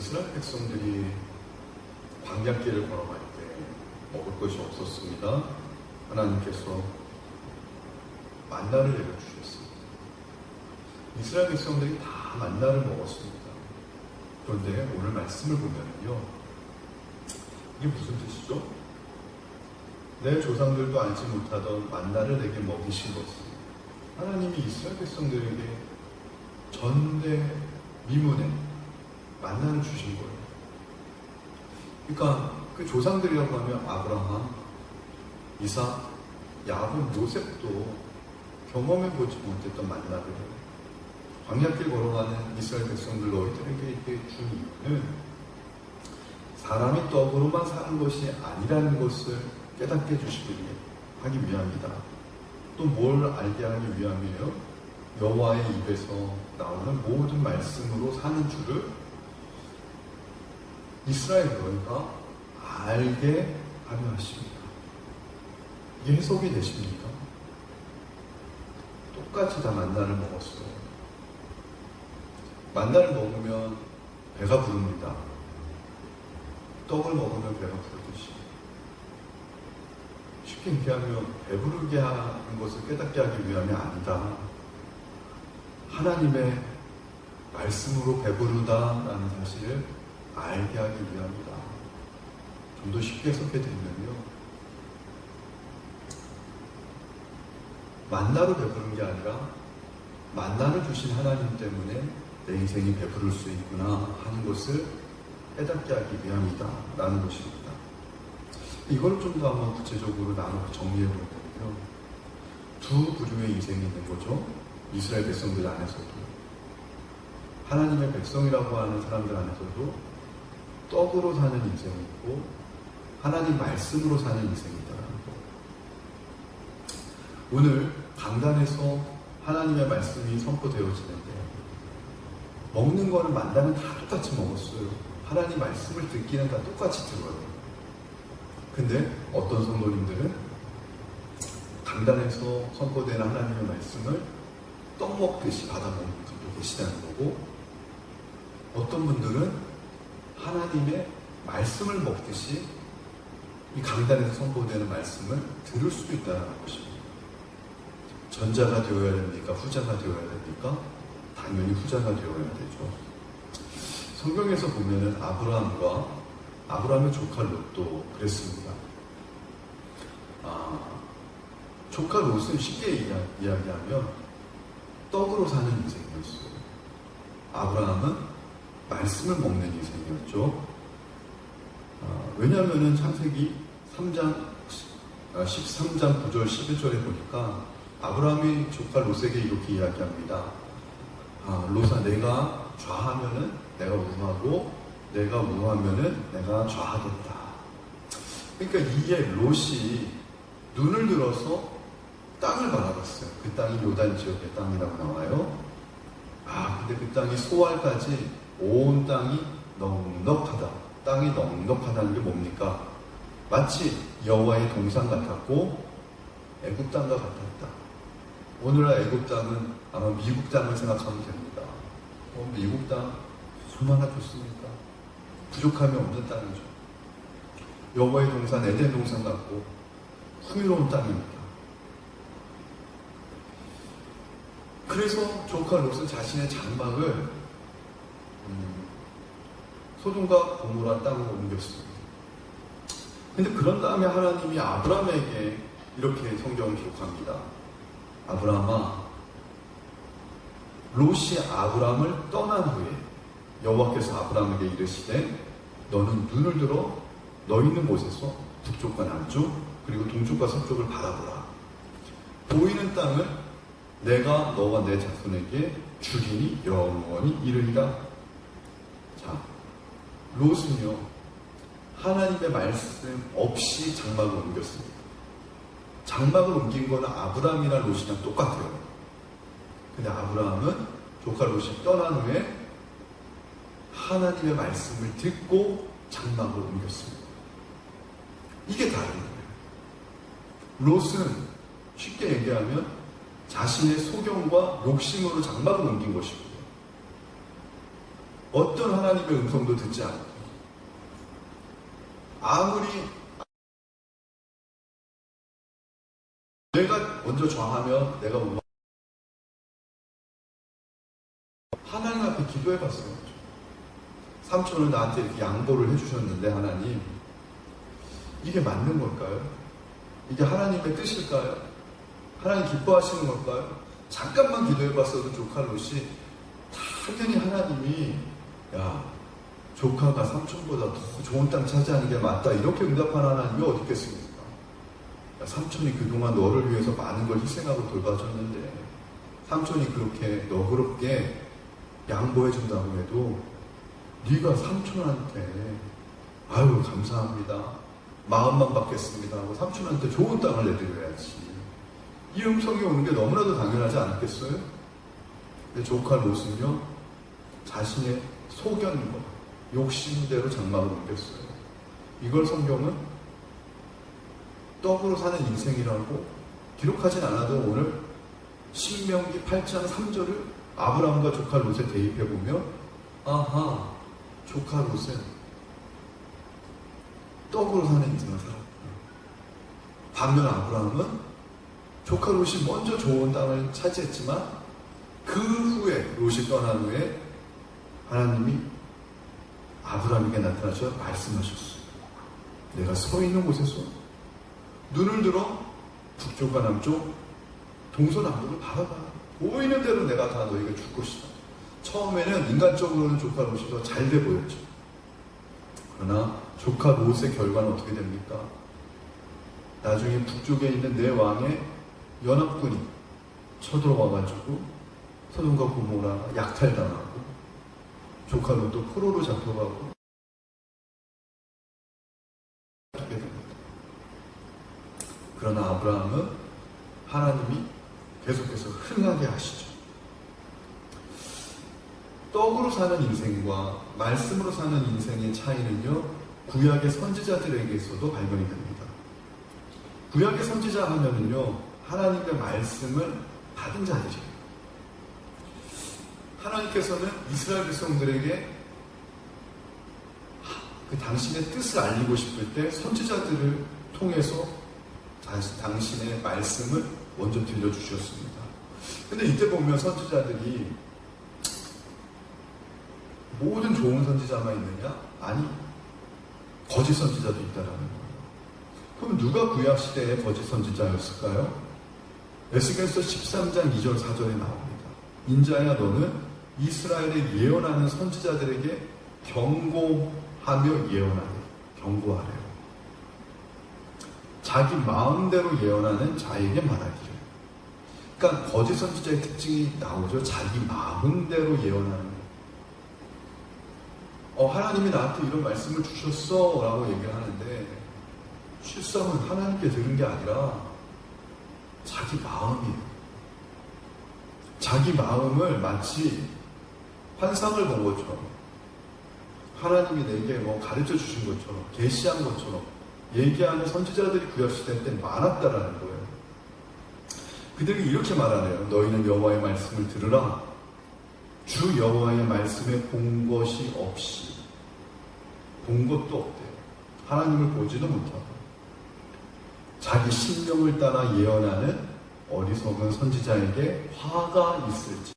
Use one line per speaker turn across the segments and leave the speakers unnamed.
이스라엘 백성들이 광야길을 걸어갈 때 먹을 것이 없었습니다. 하나님께서 만나를 내려주셨습니다. 이스라엘 백성들이 다 만나를 먹었습니다. 그런데 오늘 말씀을 보면요, 이게 무슨 뜻이죠? 내 조상들도 알지 못하던 만나를 내게 먹이신 것은 하나님이 이스라엘 백성들에게 전대미문에 만나를 주신 거예요. 그러니까 그 조상들이라고 하면 아브라함, 이삭, 야곱, 요셉도 경험해보지 못했던 만나를 광야길 걸어가는 이스라엘 백성들 너희들에게 준 이유는 사람이 떡으로만 사는 것이 아니라는 것을 깨닫게 해주시기 하기 위함이다. 또 뭘 알게 하기 위함이에요? 여호와의 입에서 나오는 모든 말씀으로 사는 줄을 이스라엘 너희가 알게 하려 하십니다. 이게 해석이 되십니까? 똑같이 다 만나를 먹었어요. 만나를 먹으면 배가 부릅니다. 떡을 먹으면 배가 부르듯이. 쉽게 얘기하면 배부르게 하는 것을 깨닫게 하기 위함이 아니다. 하나님의 말씀으로 배부르다라는 사실을 알게 하기 위함이다. 좀 더 쉽게 해석해 드리면요, 만나로 배부른 게 아니라 만나를 주신 하나님 때문에 내 인생이 배부를 수 있구나 하는 것을 깨닫게 하기 위함이다 라는 것입니다. 이걸 좀 더 한번 구체적으로 나눠 정리해 보면요, 두 부류의 인생이 있는 거죠. 이스라엘 백성들 안에서도, 하나님의 백성이라고 하는 사람들 안에서도 떡으로 사는 인생이 있고 하나님 말씀으로 사는 인생이 있다는 거. 오늘 강단에서 하나님의 말씀이 선포되어지는데 먹는 거는 만나는 다 똑같이 먹었어요. 하나님 말씀을 듣기는 다 똑같이 들어요. 근데 어떤 성도님들은 강단에서 선포되는 하나님의 말씀을 떡 먹듯이 받아 먹는 분도 계시다는 거고, 어떤 분들은 하나님의 말씀을 먹듯이 이 강단에서 선포되는 말씀을 들을 수도 있다는 것입니다. 전자가 되어야 됩니까? 후자가 되어야 됩니까? 당연히 후자가 되어야 되죠. 성경에서 보면은 아브라함의 조카 롯도 그랬습니다. 조카 롯은 쉽게 이야기하면 떡으로 사는 인생이었어요. 아브라함은 말씀을 먹는 인생이었죠. 왜냐하면 창세기 13장 9절 11절에 보니까 아브라함이 조카 롯에게 이렇게 이야기합니다. 롯아, 내가 좌하면은 내가 우하고 내가 우하면은 내가 좌하겠다. 그러니까 이게 롯이 눈을 들어서 땅을 바라봤어요. 그 땅이 요단 지역의 땅이라고 나와요. 근데 그 땅이 소알까지 온 땅이 넉넉하다. 땅이 넉넉하다는 게 뭡니까? 마치 여호와의 동산 같았고 애굽 땅과 같았다. 오늘날 애굽 땅은 아마 미국 땅을 생각하면 됩니다. 미국 땅 얼마나 좋습니까? 부족함이 없는 땅이죠. 여호와의 동산, 에덴 동산 같고 풍요로운 땅입니다. 그래서 조카 롯은 자신의 장막을 소돔과 고모라 땅으로 옮겼습니다. 근데 그런 다음에 하나님이 아브라함에게 이렇게 성경을 기록합니다. 아브라함아, 롯이 아브라함을 떠난 후에 여호와께서 아브라함에게 이르시되 너는 눈을 들어 너 있는 곳에서 북쪽과 남쪽 그리고 동쪽과 서쪽을 바라보라. 보이는 땅을 내가 너와 내 자손에게 주리니 영원히 이르리라. 자, 롯은요, 하나님의 말씀 없이 장막을 옮겼습니다. 장막을 옮긴 거는 아브라함이나 롯이랑 똑같아요. 근데 아브라함은 조카 롯이 떠난 후에 하나님의 말씀을 듣고 장막을 옮겼습니다. 이게 다른 거예요. 롯은 쉽게 얘기하면 자신의 소경과 욕심으로 장막을 옮긴 것입니다. 어떤 하나님의 음성도 듣지 않고 아무리 내가 먼저 좌하면 내가 못 하나님 앞에 기도해봤어요. 삼촌은 나한테 이렇게 양보를 해주셨는데 하나님 이게 맞는 걸까요? 이게 하나님의 뜻일까요? 하나님 기뻐하시는 걸까요? 잠깐만 기도해봤어도 조카 롯이 당연히 하나님이 야 조카가 삼촌보다 더 좋은 땅 차지하는 게 맞다 이렇게 응답하는 하나님이 어디 있겠습니까? 야, 삼촌이 그동안 너를 위해서 많은 걸 희생하고 돌봐줬는데 삼촌이 그렇게 너그럽게 양보해준다고 해도 네가 삼촌한테 아유 감사합니다 마음만 받겠습니다 하고 삼촌한테 좋은 땅을 내드려야지. 이 음성이 오는 게 너무나도 당연하지 않겠어요? 근데 조카 롯은요 자신의 소견과 욕심대로 장막을 옮겼어요. 이걸 성경은 떡으로 사는 인생이라고 기록하진 않아도 오늘 신명기 8장 3절을 아브라함과 조카 롯에 대입해보면 아하 조카 롯은 떡으로 사는 인생을 살았구나. 반면 아브라함은 조카 롯이 먼저 좋은 땅을 차지했지만 그 후에 롯이 떠난 후에 하나님이 아브라함에게 나타나셔서 말씀하셨어요. 내가 서 있는 곳에서 눈을 들어 북쪽과 남쪽 동서남북을 바라봐. 보이는 대로 내가 다 너에게 줄 것이다. 처음에는 인간적으로는 조카 롯이 더 잘 돼 보였죠. 그러나 조카 롯의 결과는 어떻게 됩니까? 나중에 북쪽에 있는 네 왕의 연합군이 쳐들어와가지고 소돔과 고모라 약탈당하고 조카 롯도 포로로 잡혀가고 하게 됩니다. 그러나 아브라함은 하나님이 계속해서 흥하게 하시죠. 떡으로 사는 인생과 말씀으로 사는 인생의 차이는요, 구약의 선지자들에게서도 발견이 됩니다. 구약의 선지자 하면은요, 하나님의 말씀을 받은 자들이에요. 하나님께서는 이스라엘 백성들에게 그 당신의 뜻을 알리고 싶을 때 선지자들을 통해서 당신의 말씀을 먼저 들려주셨습니다. 근데 이때 보면 선지자들이 모든 좋은 선지자만 있느냐? 아니, 거짓 선지자도 있다라는 거예요. 그럼 누가 구약시대의 거짓 선지자였을까요? 에스겔서 13장 2절 4절에 나옵니다. 인자야 너는 이스라엘에 예언하는 선지자들에게 경고하며 예언하래. 경고하래요. 자기 마음대로 예언하는 자에게 말하기를. 그러니까 거짓 선지자의 특징이 나오죠. 자기 마음대로 예언하는 거예요. 하나님이 나한테 이런 말씀을 주셨어 라고 얘기를 하는데 실상은 하나님께 들은 게 아니라 자기 마음이에요. 자기 마음을 마치 환상을 본 것처럼 하나님이 내게 가르쳐 주신 것처럼 계시한 것처럼 얘기하는 선지자들이 구약시대 때 많았다라는 거예요. 그들이 이렇게 말하네요. 너희는 여호와의 말씀을 들으라. 주 여호와의 말씀에 본 것이 없이 본 것도 없대요. 하나님을 보지도 못하고 자기 신명을 따라 예언하는 어리석은 선지자에게 화가 있을지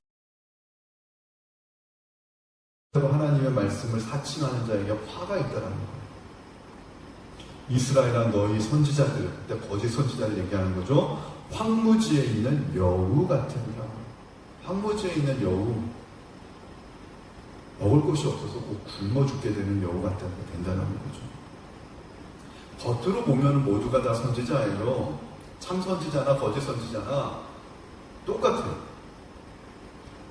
하나님의 말씀을 사칭하는 자에게 화가 있다는 거예요. 이스라엘아 너희 선지자들, 그때 거짓 선지자를 얘기하는 거죠. 황무지에 있는 여우 같으니라. 황무지에 있는 여우, 먹을 것이 없어서 꼭 굶어 죽게 되는 여우 같다는 게 된다는 거죠. 겉으로 보면 모두가 다 선지자예요. 참 선지자나 거짓 선지자나 똑같아요.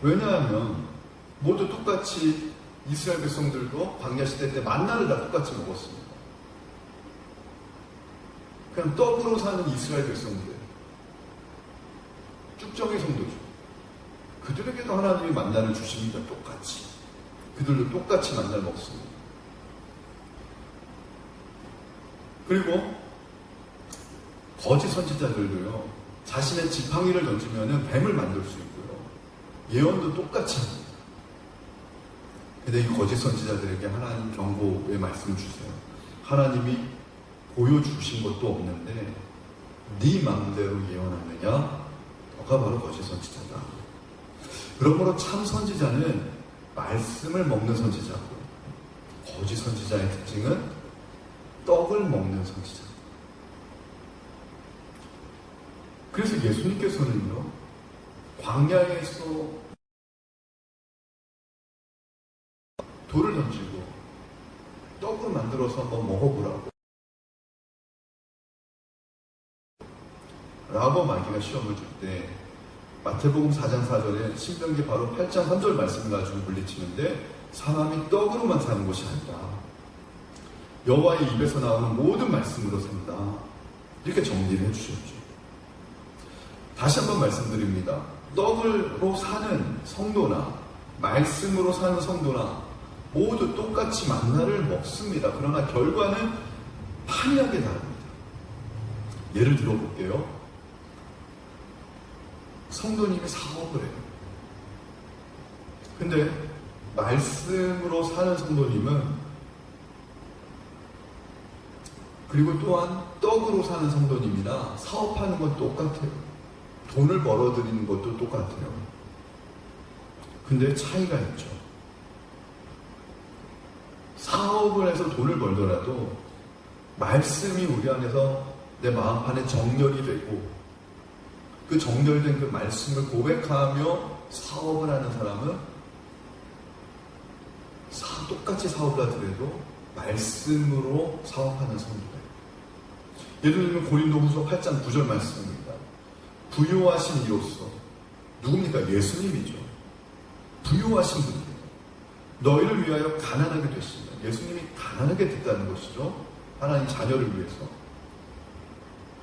왜냐하면 모두 똑같이 이스라엘 백성들도 광야 시대 때 만나를 다 똑같이 먹었습니다. 그냥 떡으로 사는 이스라엘 백성들, 쭉정의 성도죠. 그들에게도 하나님이 만나를 주십니다. 똑같이. 그들도 똑같이 만나를 먹습니다. 그리고 거짓 선지자들도요, 자신의 지팡이를 던지면 뱀을 만들 수 있고요, 예언도 똑같이 합니다. 근데 이 거짓 선지자들에게 하나님 경고의 말씀을 주세요. 하나님이 보여주신 것도 없는데 네 마음대로 예언하느냐? 너가 바로 거짓 선지자다. 그러므로 참 선지자는 말씀을 먹는 선지자고, 거짓 선지자의 특징은 떡을 먹는 선지자. 그래서 예수님께서는요, 광야에서 돌을 던지고 떡을 만들어서 한번 먹어보라고 라고 마귀가 시험을 줄 때, 마태복음 4장 4절에 신명기 바로 8장 3절 말씀을 가지고 물리치는데, 사람이 떡으로만 사는 것이 아니라 여호와의 입에서 나오는 모든 말씀으로 산다, 이렇게 정리를 해주셨죠. 다시 한번 말씀드립니다. 떡으로 사는 성도나 말씀으로 사는 성도나 모두 똑같이 만나를 먹습니다. 그러나 결과는 판이하게 다릅니다. 예를 들어볼게요. 성도님이 사업을 해요. 근데 말씀으로 사는 성도님은, 그리고 또한 떡으로 사는 성도님이나 사업하는 건 똑같아요. 돈을 벌어들이는 것도 똑같아요. 근데 차이가 있죠. 사업을 해서 돈을 벌더라도 말씀이 우리 안에서 내 마음판에 정렬이 되고, 그 정렬된 그 말씀을 고백하며 사업을 하는 사람은 똑같이 사업을 하더라도 말씀으로 사업하는 성도예요. 예를 들면 고린도후서 8장 9절 말씀입니다. 부요하신 이로써, 누굽니까? 예수님이죠. 부요하신 분이에요. 너희를 위하여 가난하게 됐습니다. 예수님이 가난하게 됐다는 것이죠. 하나님 자녀를 위해서.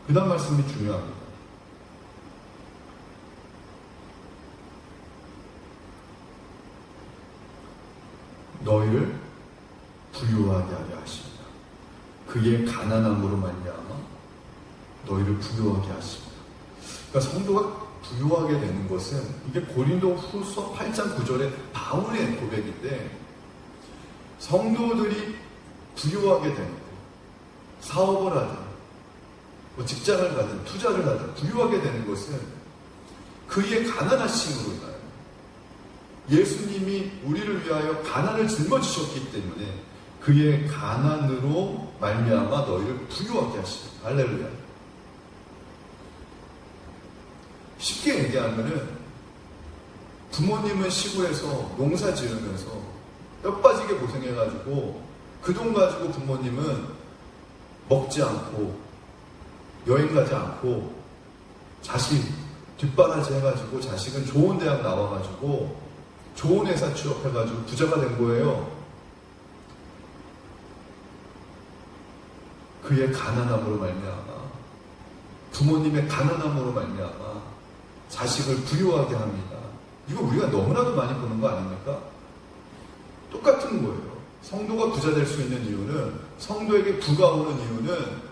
그 다음 말씀이 중요합니다. 너희를 부유하게 하려 하십니다. 그의 가난함으로 말미암아 너희를 부유하게 하십니다. 그러니까 성도가 부유하게 되는 것은, 이게 고린도후서 8장 9절의 바울의 고백인데, 성도들이 부유하게 되는 것, 사업을 하든 뭐 직장을 가든 투자를 하든 부유하게 되는 것은 그의 가난하심으로 인하여, 예수님이 우리를 위하여 가난을 짊어지셨기 때문에 그의 가난으로 말미암아 너희를 부유하게 하십니다. 할렐루야. 쉽게 얘기하면은, 부모님은 시골에서 농사 지으면서 뼈 빠지게 고생해가지고 그 돈 가지고 부모님은 먹지 않고 여행 가지 않고 자식 뒷바라지 해가지고 자식은 좋은 대학 나와가지고 좋은 회사 취업해가지고 부자가 된 거예요. 그의 가난함으로 말미암아, 부모님의 가난함으로 말미암아 자식을 부유하게 합니다. 이거 우리가 너무나도 많이 보는 거 아닙니까? 똑같은 거예요. 성도가 부자 될 수 있는 이유는, 성도에게 부가 오는 이유는,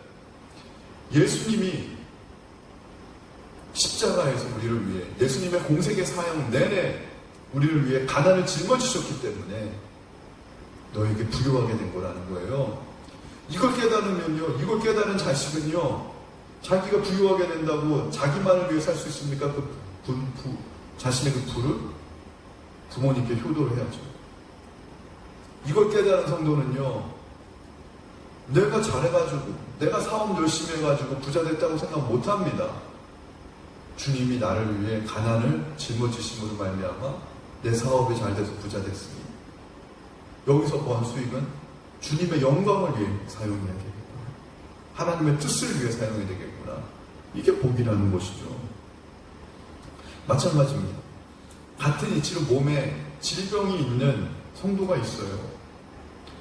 예수님이 십자가에서 우리를 위해, 예수님의 공생의 사역 내내 우리를 위해 가난을 짊어지셨기 때문에 너에게 부유하게 된 거라는 거예요. 이걸 깨달으면요, 이걸 깨달은 자식은요, 자기가 부유하게 된다고 자기만을 위해 살 수 있습니까? 자신의 그 부를 부모님께 효도를 해야죠. 이걸 깨달은 성도는요, 내가 잘해가지고, 내가 사업 열심히 해가지고 부자 됐다고 생각 못합니다. 주님이 나를 위해 가난을 짊어지심으로 말미암아 내 사업이 잘 돼서 부자 됐으니 여기서 번 수익은 주님의 영광을 위해 사용해야 되겠구나, 하나님의 뜻을 위해 사용해야 되겠구나, 이게 복이라는 것이죠. 마찬가지입니다. 같은 이치로 몸에 질병이 있는 성도가 있어요.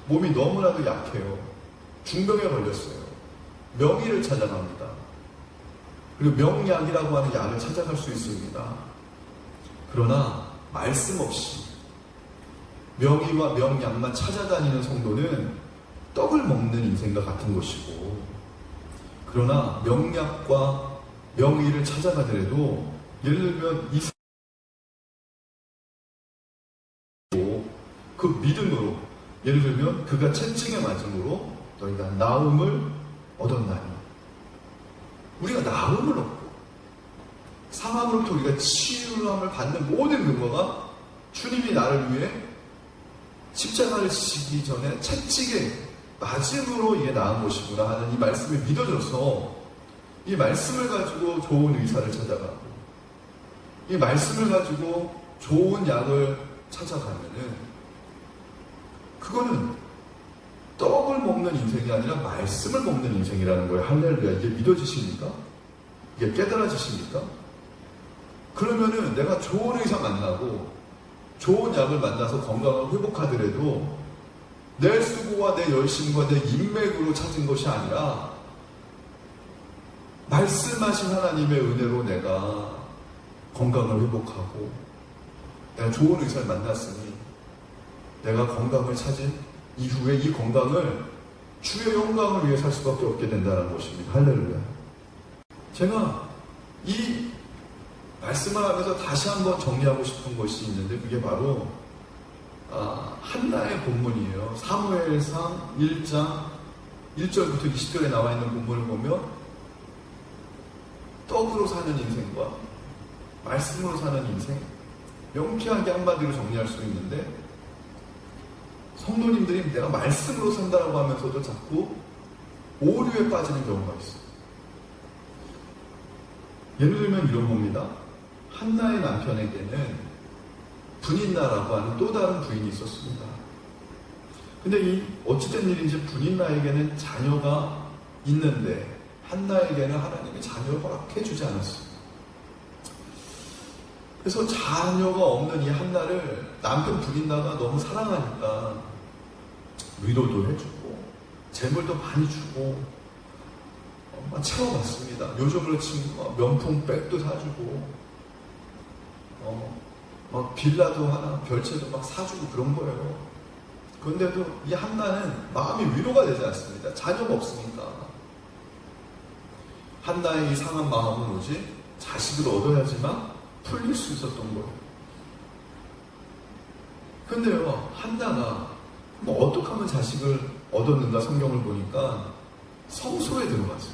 몸이 너무나도 약해요. 중병에 걸렸어요. 명의를 찾아갑니다. 그리고 명약이라고 하는 약을 찾아갈 수 있습니다. 그러나 말씀 없이 명의와 명약만 찾아다니는 성도는 떡을 먹는 인생과 같은 것이고, 그러나 명약과 명의를 찾아가더라도, 예를 들면 그 믿음으로, 예를 들면 그가 채찍에 맞음으로 너희가 나음을 얻었나니, 우리가 나음을 얻고 상함으로부터 우리가 치유함을 받는 모든 근거가 주님이 나를 위해 십자가를 지시기 전에 채찍에 맞음으로 이게 나은 것이구나 하는 이 말씀이 믿어져서 이 말씀을 가지고 좋은 의사를 찾아가고 이 말씀을 가지고 좋은 약을 찾아가면은 그거는 떡을 먹는 인생이 아니라 말씀을 먹는 인생이라는 거예요. 할렐루야. 이게 믿어지십니까? 이게 깨달아지십니까? 그러면은 내가 좋은 의사 만나고 좋은 약을 만나서 건강을 회복하더라도 내 수고와 내 열심과 내 인맥으로 찾은 것이 아니라 말씀하신 하나님의 은혜로 내가 건강을 회복하고 내가 좋은 의사를 만났으니 내가 건강을 찾은 이후에 이 건강을 주의 영광을 위해 살 수밖에 없게 된다는 것입니다. 할렐루야. 제가 이 말씀을 하면서 다시 한번 정리하고 싶은 것이 있는데 그게 바로 한나의 본문이에요. 사무엘상 1장 1절부터 20절에 나와 있는 본문을 보면 떡으로 사는 인생과 말씀으로 사는 인생, 명쾌하게 한마디로 정리할 수 있는데 성도님들이 내가 말씀으로 산다라고 하면서도 자꾸 오류에 빠지는 경우가 있어요. 예를 들면 이런 겁니다. 한나의 남편에게는 분인나라고 하는 또 다른 부인이 있었습니다. 근데 이 어찌된 일인지 분인나에게는 자녀가 있는데 한나에게는 하나님이 자녀를 허락해 주지 않았어요. 그래서 자녀가 없는 이 한나를 남편 분인나가 너무 사랑하니까 위로도 해주고 재물도 많이 주고 채워봤습니다. 요즘으로 치면 명품백도 사주고 막 빌라도 하나 별채도 막 사주고 그런 거예요. 그런데도 이 한나는 마음이 위로가 되지 않습니다. 자녀가 없으니까. 한나의 이 상한 마음은 오직 자식을 얻어야지만 풀릴 수 있었던 거예요. 근데요, 한나가 어떻게 하면 자식을 얻었는가 성경을 보니까 성소에 들어가서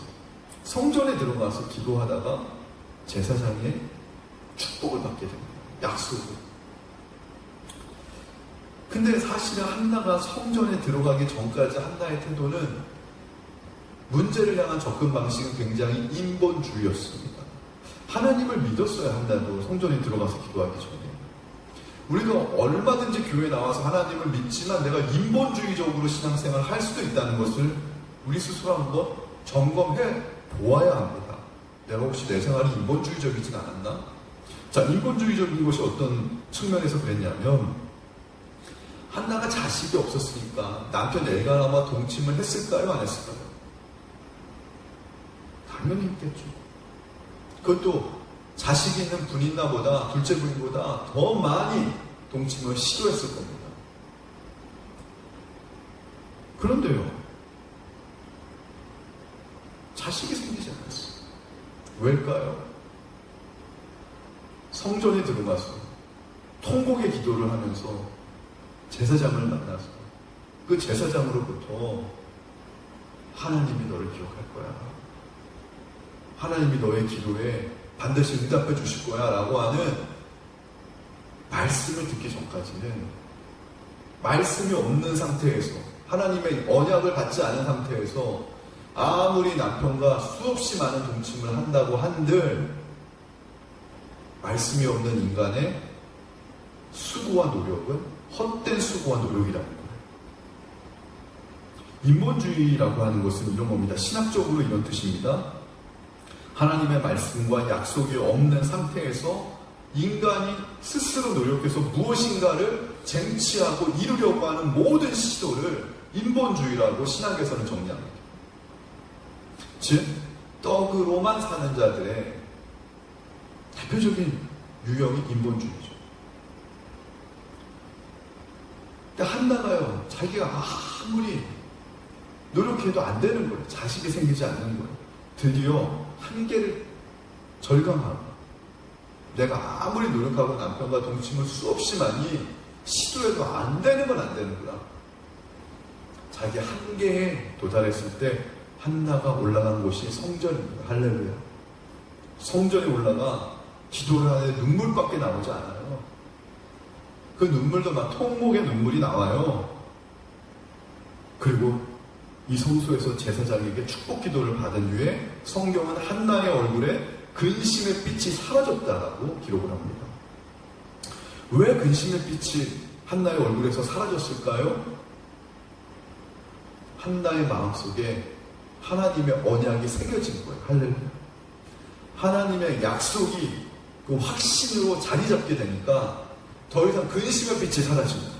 성전에 들어가서 기도하다가 제사장의 축복을 받게 됩니다. 약속을. 근데 사실은 한나가 성전에 들어가기 전까지 한나의 태도는 문제를 향한 접근 방식은 굉장히 인본주의였습니다. 하나님을 믿었어야 한다고 성전에 들어가서 기도하기 전에. 우리도 얼마든지 교회에 나와서 하나님을 믿지만 내가 인본주의적으로 신앙생활을 할 수도 있다는 것을 우리 스스로 한번 점검해 보아야 합니다. 내가 혹시 내 생활이 인본주의적이진 않았나? 자, 인본주의적인 것이 어떤 측면에서 그랬냐면 한나가 자식이 없었으니까 남편 엘가나와 동침을 했을까요? 안 했을까요? 당연히 했겠죠. 그것도 자식이 있는 분인나보다 둘째 부인보다 더 많이 동침을 시도했을 겁니다. 그런데요, 자식이 생기지 않았어요. 왜일까요? 성전에 들어가서 통곡의 기도를 하면서 제사장을 만나서 그 제사장으로부터 하나님이 너를 기억할 거야. 하나님이 너의 기도에 반드시 응답해 주실 거야 라고 하는 말씀을 듣기 전까지는 말씀이 없는 상태에서 하나님의 언약을 받지 않은 상태에서 아무리 남편과 수없이 많은 동침을 한다고 한들 말씀이 없는 인간의 수고와 노력은 헛된 수고와 노력이라는 거예요. 인본주의라고 하는 것은 이런 겁니다. 신학적으로 이런 뜻입니다. 하나님의 말씀과 약속이 없는 상태에서 인간이 스스로 노력해서 무엇인가를 쟁취하고 이루려고 하는 모든 시도를 인본주의라고 신학에서는 정리합니다. 즉, 떡으로만 사는 자들의 대표적인 유형이 인본주의죠. 그러니까 한나가요, 자기가 아무리 노력해도 안 되는 거예요. 자식이 생기지 않는 거예요. 드디어 한계를 절감하고 내가 아무리 노력하고 남편과 동침을 수없이 많이 시도해도 안 되는 건 안 되는구나. 자기 한계에 도달했을 때 한나가 올라간 곳이 성전입니다. 할렐루야. 성전에 올라가 기도를 하는데 눈물밖에 나오지 않아요. 그 눈물도 막 통목의 눈물이 나와요. 그리고 이 성소에서 제사장에게 축복 기도를 받은 후에 성경은 한나의 얼굴에 근심의 빛이 사라졌다라고 기록을 합니다. 왜 근심의 빛이 한나의 얼굴에서 사라졌을까요? 한나의 마음속에 하나님의 언약이 새겨진 거예요. 할렐루야. 하나님의 약속이 그 확신으로 자리 잡게 되니까 더 이상 근심의 빛이 사라집니다.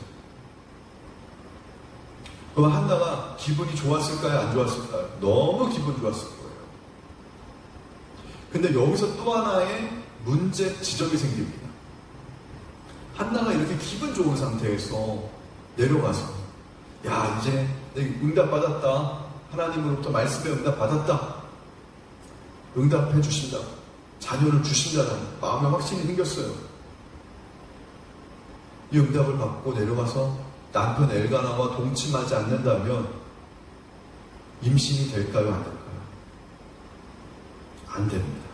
그럼 한나가 기분이 좋았을까요? 안 좋았을까요? 너무 기분 좋았을 거예요. 근데 여기서 또 하나의 문제 지점이 생깁니다. 한나가 이렇게 기분 좋은 상태에서 내려가서 야, 이제 내가 응답받았다. 하나님으로부터 말씀에 응답받았다. 응답해 주신다. 자녀를 주신다는 마음의 확신이 생겼어요. 이 응답을 받고 내려가서 남편 엘가나와 동침하지 않는다면 임신이 될까요? 안 될까요? 안 됩니다.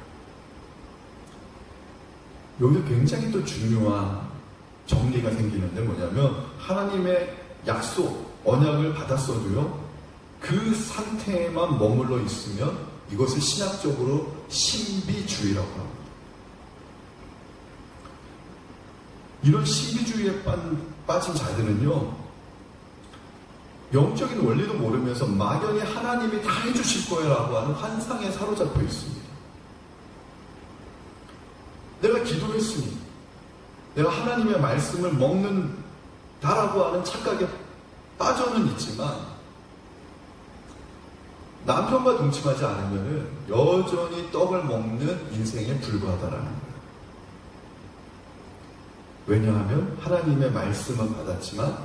여기서 굉장히 또 중요한 정리가 생기는데 뭐냐면 하나님의 약속, 언약을 받았어도요 그 상태에만 머물러 있으면 이것을 신학적으로 신비주의라고 합니다. 이런 신비주의에 빠진 자들은요 영적인 원리도 모르면서 막연히 하나님이 다 해주실 거라고 하는 환상에 사로잡혀 있습니다. 내가 기도했으니 내가 하나님의 말씀을 먹는다라고 하는 착각에 빠져는 있지만 남편과 동침하지 않으면 여전히 떡을 먹는 인생에 불과하다라는 거예요. 왜냐하면 하나님의 말씀은 받았지만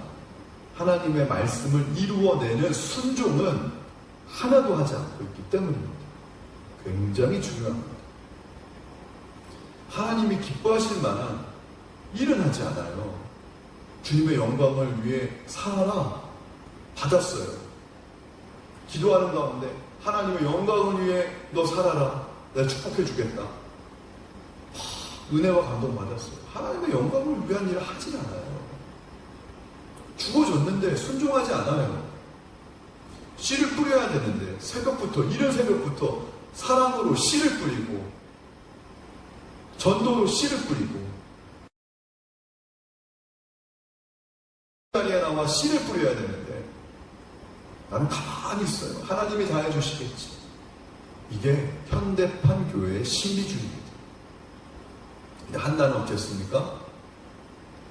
하나님의 말씀을 이루어내는 순종은 하나도 하지 않고 있기 때문입니다. 굉장히 중요합니다. 하나님이 기뻐하실 만한 일은 하지 않아요. 주님의 영광을 위해 살아라 받았어요. 기도하는 가운데 하나님의 영광을 위해 너 살아라. 내가 축복해 주겠다. 은혜와 감동 받았어요. 하나님의 영광을 위한 일을 하지 않아요. 죽어줬는데 순종하지 않아요. 씨를 뿌려야 되는데 새벽부터 이른 새벽부터 사랑으로 씨를 뿌리고 전도로 씨를 뿌리고 자리에 나와 씨를 뿌려야 되는데 나는 가만히 있어요. 하나님이 다 해주시겠지. 이게 현대판 교회의 신비주의입니다. 근데 한나는 어땠습니까?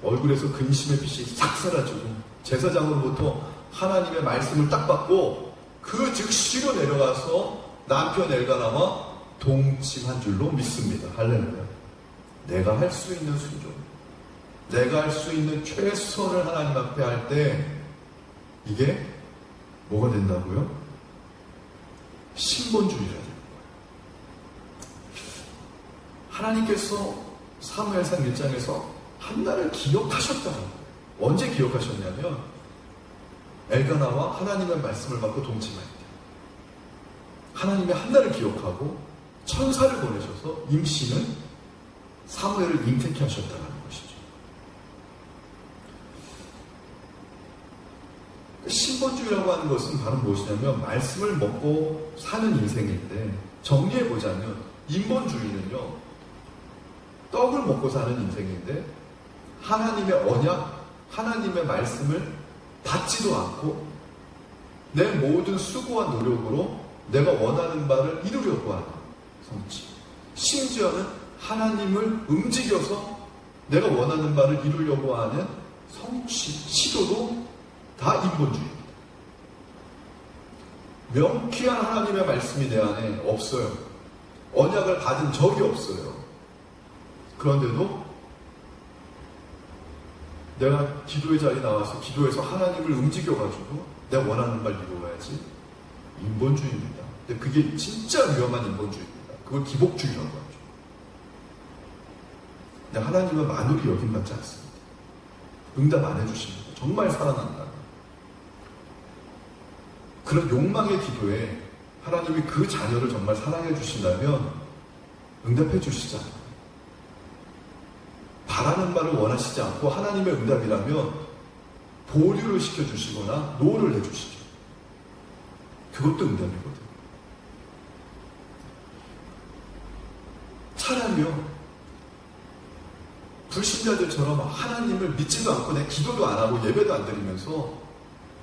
얼굴에서 근심의 빛이 싹 사라지고 제사장으로부터 하나님의 말씀을 딱 받고 그 즉시로 내려가서 남편 엘가나와 동침한 줄로 믿습니다. 할렐루야. 내가 할 수 있는 순종, 내가 할 수 있는 최선을 하나님 앞에 할 때 이게 뭐가 된다고요? 신본주의가 되는 거예요. 하나님께서 사무엘상 1장에서 한나를 기억하셨다는 거예요. 언제 기억하셨냐면 엘가나와 하나님의 말씀을 받고 동침할 때 하나님의 한나를 기억하고 천사를 보내셔서 임신은 사무엘을 잉태케 하셨다는 것이죠. 신본주의라고 하는 것은 바로 무엇이냐면 말씀을 먹고 사는 인생인데 정리해보자면 인본주의는요 떡을 먹고 사는 인생인데 하나님의 언약, 하나님의 말씀을 받지도 않고 내 모든 수고와 노력으로 내가 원하는 바를 이루려고 하는 성취. 심지어는 하나님을 움직여서 내가 원하는 바를 이루려고 하는 성취, 시도도 다 인본주의입니다. 명쾌한 하나님의 말씀이 내 안에 없어요. 언약을 받은 적이 없어요. 그런데도 내가 기도의 자리에 나와서 기도해서 하나님을 움직여가지고 내가 원하는 말 이루어야지. 인본주의입니다. 근데 그게 진짜 위험한 인본주의입니다. 그걸 기복주의라고 하죠. 근데 하나님은 만우리 여김받지 않습니다. 응답 안 해주십니다. 정말 살아난다. 그런 욕망의 기도에 하나님이 그 자녀를 정말 사랑해 주신다면 응답해 주시잖아요. 바라는 바를 원하시지 않고 하나님의 응답이라면 보류를 시켜주시거나 노를 해주시죠. 그것도 응답이거든요. 차라리요, 불신자들처럼 하나님을 믿지도 않고 내 기도도 안 하고 예배도 안 드리면서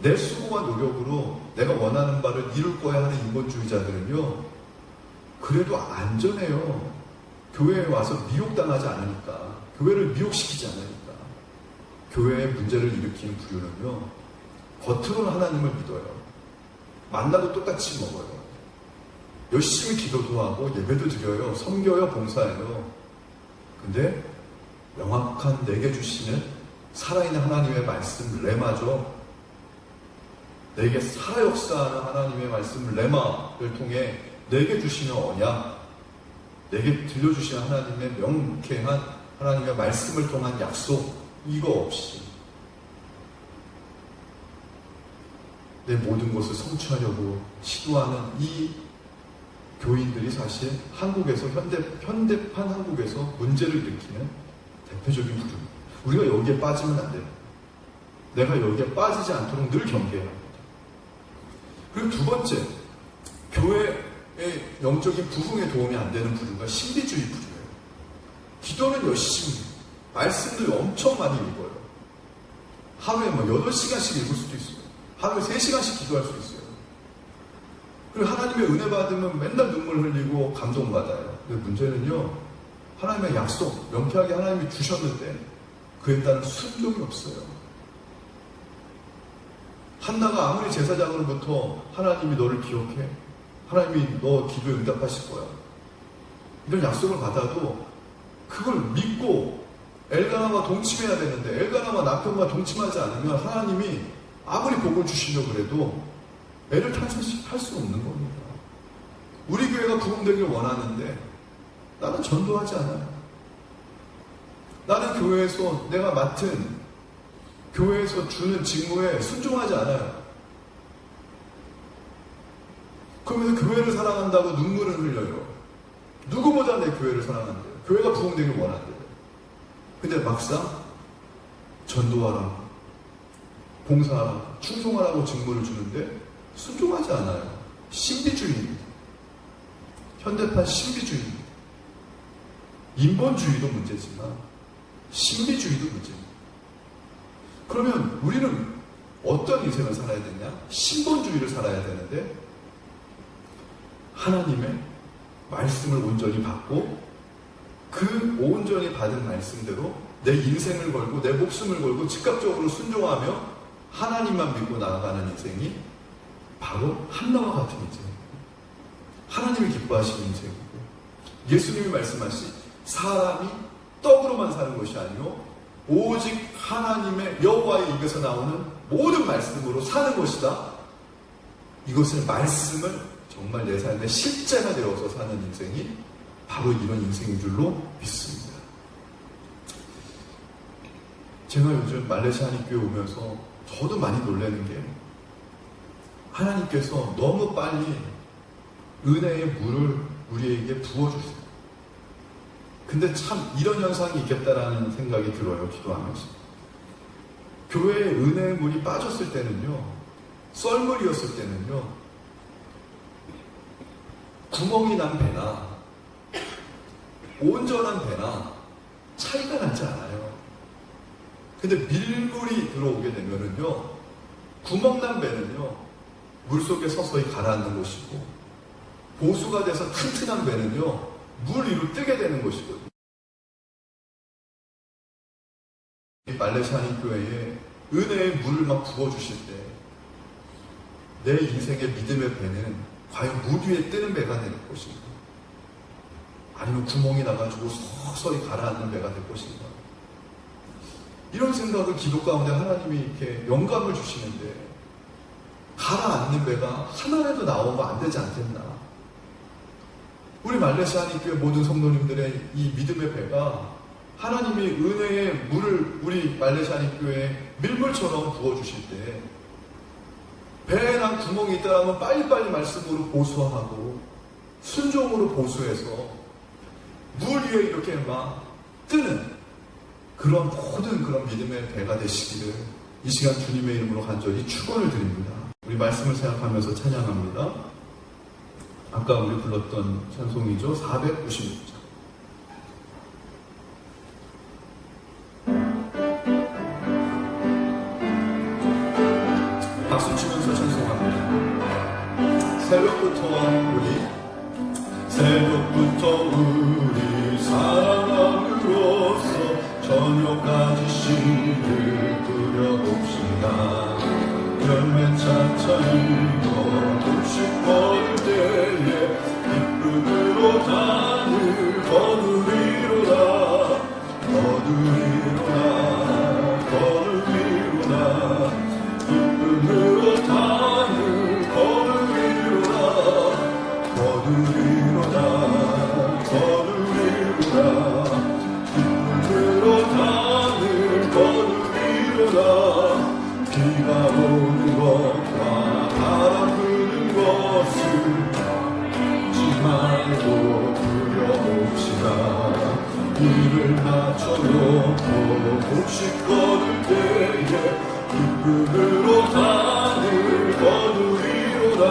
내 수고와 노력으로 내가 원하는 바를 이룰 거야 하는 인본주의자들은요, 그래도 안전해요. 교회에 와서 미혹당하지 않으니까, 교회를 미혹시키지 않으니까. 교회에 문제를 일으키는 부류는요, 겉으로는 하나님을 믿어요. 만나도 똑같이 먹어요. 열심히 기도도 하고 예배도 드려요. 섬겨요. 봉사해요. 근데 명확한 내게 주시는 살아있는 하나님의 말씀 레마죠. 내게 살아 역사하는 하나님의 말씀 레마를 통해 내게 주시는 언약, 내게 들려주시는 하나님의 명쾌한 하나님의 말씀을 통한 약속, 이거 없이 내 모든 것을 성취하려고 시도하는 이 교인들이 사실 한국에서 현대판 한국에서 문제를 일으키는 대표적인 부류입니다. 우리가 여기에 빠지면 안 됩니다. 내가 여기에 빠지지 않도록 늘 경계해야 합니다. 그리고 두 번째, 교회의 영적인 부흥에 도움이 안 되는 부류가 신비주의 부류예요. 기도는 열심히, 말씀도 엄청 많이 읽어요. 하루에 8시간씩 읽을 수도 있어요. 하루에 3시간씩 기도할 수 있어요. 그리고 하나님의 은혜 받으면 맨날 눈물 흘리고 감동받아요. 근데 문제는요, 하나님의 약속, 명쾌하게 하나님이 주셨는데 그에 따른 순종이 없어요. 한나가 아무리 제사장으로부터 하나님이 너를 기억해, 하나님이 너 기도에 응답하실 거야, 이런 약속을 받아도 그걸 믿고 엘가나와 동침해야 되는데 엘가나와 남편과 동침하지 않으면 하나님이 아무리 복을 주시려고 그래도 애를 탄생할 수 없는 겁니다. 우리 교회가 부흥되길 원하는데 나는 전도하지 않아요. 나는 교회에서 내가 맡은 교회에서 주는 직무에 순종하지 않아요. 그러면서 교회를 사랑한다고 눈물을 흘려요. 누구보다 내 교회를 사랑한대요. 교회가 부흥되길 원한대요. 근데 막상 전도하라, 봉사하라, 충성하라고 직무를 주는데 순종하지 않아요. 신비주의입니다. 현대판 신비주의입니다. 인본주의도 문제지만 신비주의도 문제입니다. 그러면 우리는 어떤 인생을 살아야 되냐? 신본주의를 살아야 되는데 하나님의 말씀을 온전히 받고 그 온전히 받은 말씀대로 내 인생을 걸고 내 목숨을 걸고 즉각적으로 순종하며 하나님만 믿고 나아가는 인생이 바로 한나와 같은 인생입니다. 하나님이 기뻐하시는 인생이고, 예수님이 말씀하신 사람이 떡으로만 사는 것이 아니요 오직 하나님의 여호와의 입에서 나오는 모든 말씀으로 사는 것이다. 이것을 말씀을 정말 내 삶의 실제가 되어서 사는 인생이 바로 이런 인생인 줄로 믿습니다. 제가 요즘 말레이시아 한인교회 오면서 저도 많이 놀라는 게, 하나님께서 너무 빨리 은혜의 물을 우리에게 부어주세요. 근데 참 이런 현상이 있겠다라는 생각이 들어요. 기도하면서. 교회에 은혜의 물이 빠졌을 때는요, 썰물이었을 때는요, 구멍이 난 배나 온전한 배나 차이가 나지 않아요. 근데 밀물이 들어오게 되면은요, 구멍난 배는요, 물속에 서서히 가라앉는 것이고, 보수가 돼서 튼튼한 배는요, 물 위로 뜨게 되는 것이거든요. 말레이시아 한인교회에 은혜의 물을 막 부어주실 때 내 인생의 믿음의 배는 과연 물 위에 뜨는 배가 될 것인가, 아니면 구멍이 나가지고 서서히 가라앉는 배가 될 것인가, 이런 생각을 기도 가운데 하나님이 이렇게 영감을 주시는데, 가라앉는 배가 하나라도 나오면 안 되지 않겠나. 우리 말레이시아 한인교회 모든 성도님들의 이 믿음의 배가 하나님이 은혜의 물을 우리 말레시아니 교회에 밀물처럼 부어주실 때 배에 난 구멍이 있다면 빨리빨리 말씀으로 보수하고 순종으로 보수해서 물 위에 이렇게 막 뜨는 그런 모든 그런 믿음의 배가 되시기를 이 시간 주님의 이름으로 간절히 축원을 드립니다. 우리 말씀을 생각하면서 찬양합니다. 아까 우리 불렀던 찬송이죠. 496장. 박수 치면서 찬송합니다. 새벽부터 우리 사랑함으로써 저녁까지 씨를 뿌려봅시다. 열매 차차히 거듭씩 거둘 때에 기쁨으로 단을 거두리로다. 기쁨으로 단을 거두리로다. 기쁨으로 단을 거두리로다. 비가 오는 것과 바람 부는 것을 잊지 말고 부려봅시다. 입을 맞춰놓고 곡식 거둘 때에 기쁨으로 단을 거두리로다.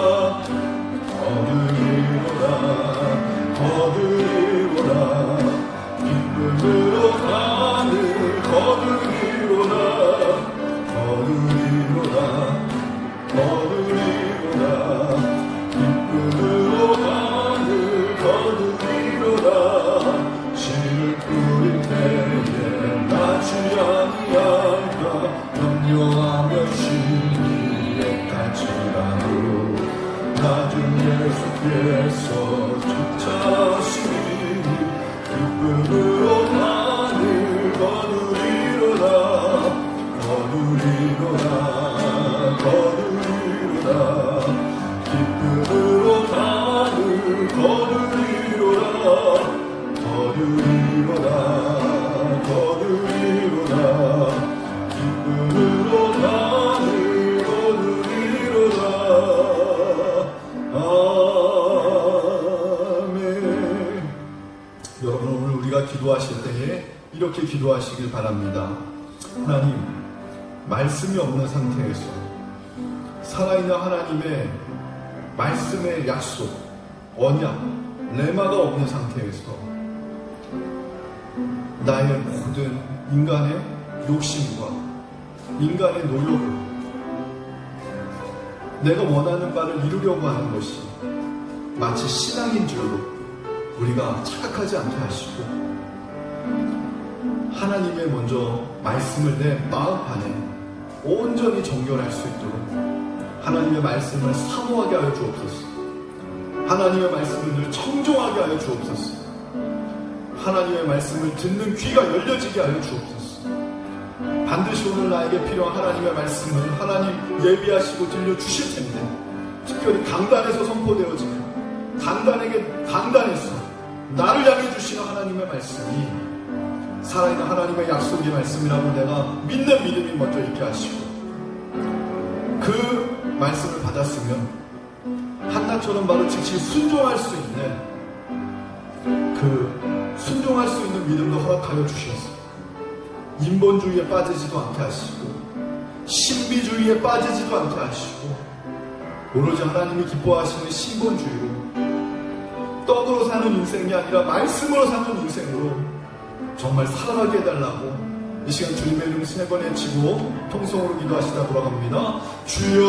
기쁨으로 단을 거두리로다. 기쁨으로 단을 거두리로다. 씨를 뿌릴 때에 나지 아니할까 염려하며 시기에 갈지라도 낮은 예수께서 주차하시니 기쁨으로 단을 거두리로다. 기쁨으로 단을 거두리로다. 기쁨으로 단을 거두리로다. 아멘. 여러분, 오늘 우리가 기도하실 때에 이렇게 기도하시길 바랍니다. 하나님, 말씀이 없는 상태에서 살아있는 하나님의 말씀의 약속, 언약, 레마가 없는 상태에서 나의 모든 인간의 욕심과 인간의 노력을 내가 원하는 바를 이루려고 하는 것이 마치 신앙인 줄 우리가 착각하지 않게 하시고 하나님의 먼저 말씀을 내 마음 안에 온전히 정결할 수 있도록 하나님의 말씀을 사모하게 하여 주옵소서. 하나님의 말씀을 늘 청종하게 하여 주옵소서. 하나님의 말씀을 듣는 귀가 열려지게 하여 주옵소서. 반드시 오늘 나에게 필요한 하나님의 말씀을 하나님 예비하시고 들려주실 텐데 특별히 강단에서 선포되어지는 강단에서 나를 향해 주시는 하나님의 말씀이 살아있는 하나님의 약속의 말씀이라고 내가 믿는 믿음이 먼저 있게 하시고 그 말씀을 받았으면 한나처럼 바로 즉시 순종할 수 있는 순종할 수 있는 믿음도 허락하여 주셔서 인본주의에 빠지지도 않게 하시고 신비주의에 빠지지도 않게 하시고 오로지 하나님이 기뻐하시는 신본주의로 떡으로 사는 인생이 아니라 말씀으로 사는 인생으로 정말 살아가게 해달라고 이 시간 주님의 이름 3번 외치고 통성으로 기도하시다 돌아갑니다. 주여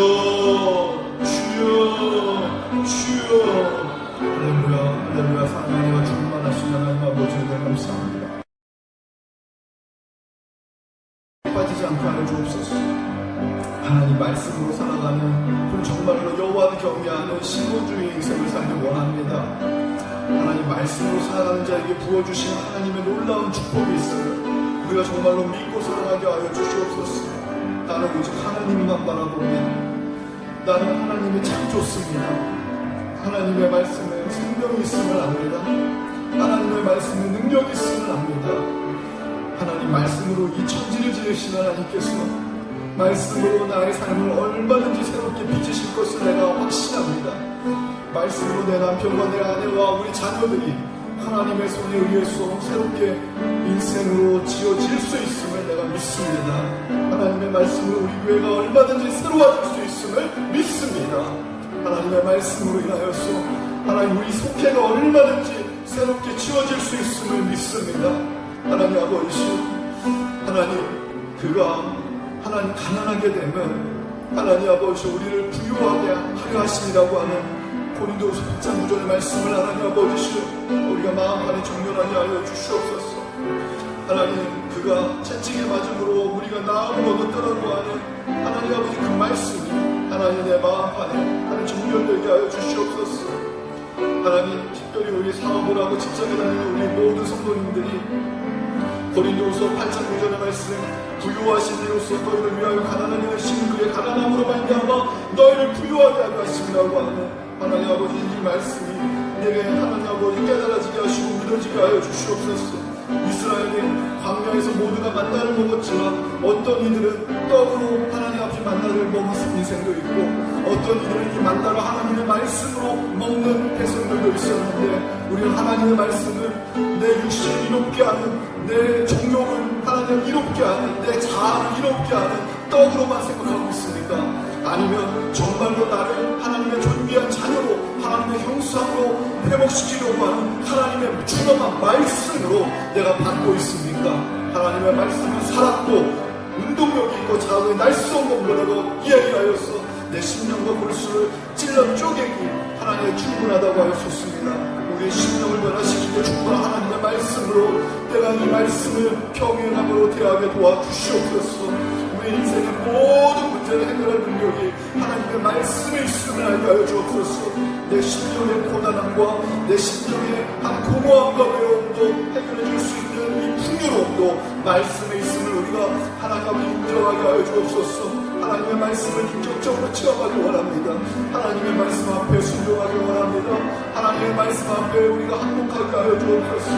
주여 주여. 할렐루야 할렐루야. 하나님과 충만하신 하나님 아버지 은혜 감사합니다. 빠지지 않게 하여 주옵소서. 하나님 말씀으로 살아가는 그 정말로 여호와를 경외하는 신본주의 인생을 살기 원합니다. 하나님 말씀으로 살아가는 자에게 부어주신 하나님의 놀라운 축복이 있어요. 우리가 정말로 믿고 살아가게 하여 주시옵소서. 나는 오직 하나님만 바라봅니다. 나는 하나님이 참 좋습니다. 하나님의 말씀에 생명이 있음을 압니다. 하나님의 말씀에 능력이 있음을 압니다. 하나님 말씀으로 이 천지를 지으신 하나님께서 말씀으로 나의 삶을 얼마든지 새롭게 빚으실 것을 내가 확신합니다. 말씀으로 내 남편과 내 아내와 우리 자녀들이 하나님의 손에 의해서 새롭게 인생으로 지어질 수 있음을 내가 믿습니다. 하나님의 말씀으로 우리 교회가 얼마든지 새로워질 수 있음을 믿습니다. 하나님의 말씀으로 인하여서 하나님 우리 속회가 얼마든지 새롭게 지어질 수 있음을 믿습니다. 하나님 아버지, 하나님 그가 하나님 가난하게 되면 하나님 아버지 우리를 부유하게 하려 하심이라고 하는 고린도후서 8장 9절의 말씀을 하나님 아버지 우리가 마음만에 정렬하게 하여 주시옵소서. 하나님 그가 채찍에 맞음으로 우리가 나음을 얻었더라고 하는 하나님 아버지 그 말씀이 하나님 내 마음판에 하나님 정렬되게 하여 주시옵소서. 하나님 특별히 우리 사업을 하고 직장에 다니는 우리 모든 성도님들이 고린도후서 8장 9절의 말씀 부유하신 이로써 너희를 위하여 가난하게 하신 그의 가난함으로 말미암아 너희를 부유하게 하려 하심이라고 하는 하나님 아버지 이 말씀이 내게 하나님 아버지 깨달아지게 하시고 믿어지게 하여 주시옵소서. 이스라엘이 광야에서 모두가 만나를 먹었지만 어떤 이들은 떡으로 하나님 앞에 만나를 먹은 인생도 있고 어떤 이들은 이 만나를 하나님의 말씀으로 먹는 백성들도 있었는데 우리는 하나님의 말씀을 내 육신을 이롭게 하는 내 정욕을 하나님 이롭게 하는 내 자아를 이롭게 하는 떡으로만 생각하고 있습니까? 아니면 정말로 나를 하나님의 존귀한 자녀로 하나님의 형상으로 회복시키려고 하는 하나님의 준엄한 말씀으로 내가 받고 있습니까? 하나님의 말씀은 살았고 운동력이 있고 자아의 날쌘 것보다도 이야기하여서 내 심령과 골수를 찔러 쪼개기 하나님의 충분하다고 하였습니다. 우리의 심령을 변화시키고 충분한 하나님의 말씀으로 내가 이 말씀을 경외함으로 대하게 도와주시옵소서. 우리 인생의 모든 문제를 해결할 능력이 하나님의 말씀에 있음을 알게 하여 주옵소서. 내 심령의 고난함과 내 심령의 한 공허함과 외로움도 해결해 줄 수 있는 이 풍요로움도 말씀에 있음을 우리가 하나님 앞에 인정하게 하여 주옵소서. 하나님의 말씀을 인격적으로 체험하기 원합니다. 하나님의 말씀 앞에 순종하기 원합니다. 하나님의 말씀 앞에 우리가 항복하게 하여 주옵소서.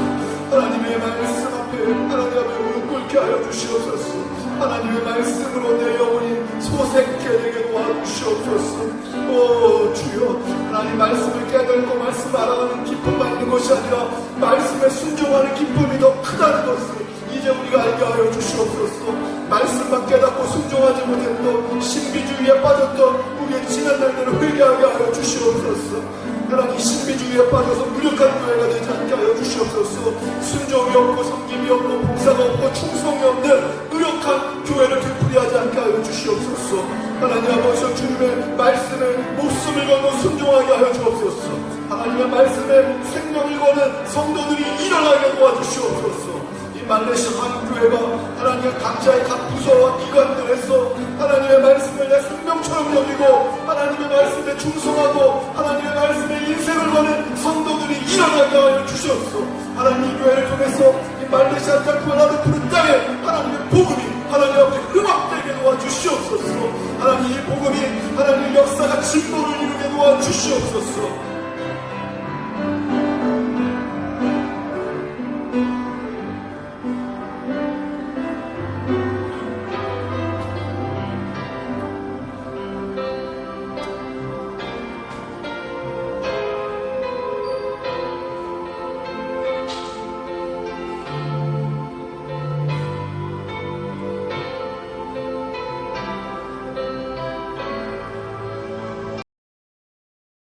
하나님의 말씀 앞에 하나님 앞에 무릎 꿇게 하여 주시옵소서. 하나님의 말씀으로 내 영혼이 소생케 되게 도와주시옵소서. 오 주여, 하나님 말씀을 깨달고 말씀 알아가는 기쁨만 있는 것이 아니라 말씀에 순종하는 기쁨이 더 크다는 것을 이제 우리가 알게 하여 주시옵소서. 말씀만 깨닫고 순종하지 못했던 신비주의에 빠졌던 우리의 지난 날들을 회개하게 하여 주시옵소서. 하나님 신비주의에 빠져서 무력한 교회가 되지 않게 하여 주시옵소서. 순종이 없고 섬김이 없고 봉사가 없고 충성이 없는 무력한 교회를 되풀이하지 않게 하여 주시옵소서. 하나님 아버지 주님의 말씀에 목숨을 걸고 순종하게 하여 주옵소서. 하나님의 말씀에 생명을 거는 성도들이 일어나게 도와주시옵소서. 말레이시아 한국교회가 하나님의 각자의 각 부서와 기관들에서 하나님의 말씀을 내 생명처럼 여기고 하나님의 말씀에 충성하고 하나님의 말씀에 인생을 거는 성도들이 일어나게 하여 주시옵소서. 하나님 이 교회를 통해서 이 말레이시아 쿠알라룸푸르 땅에 하나님의 복음이 하나님 앞에 흠합되게 도와주시옵소서. 하나님 이 복음이 하나님의 역사가 진보를 이루게 도와주시옵소서.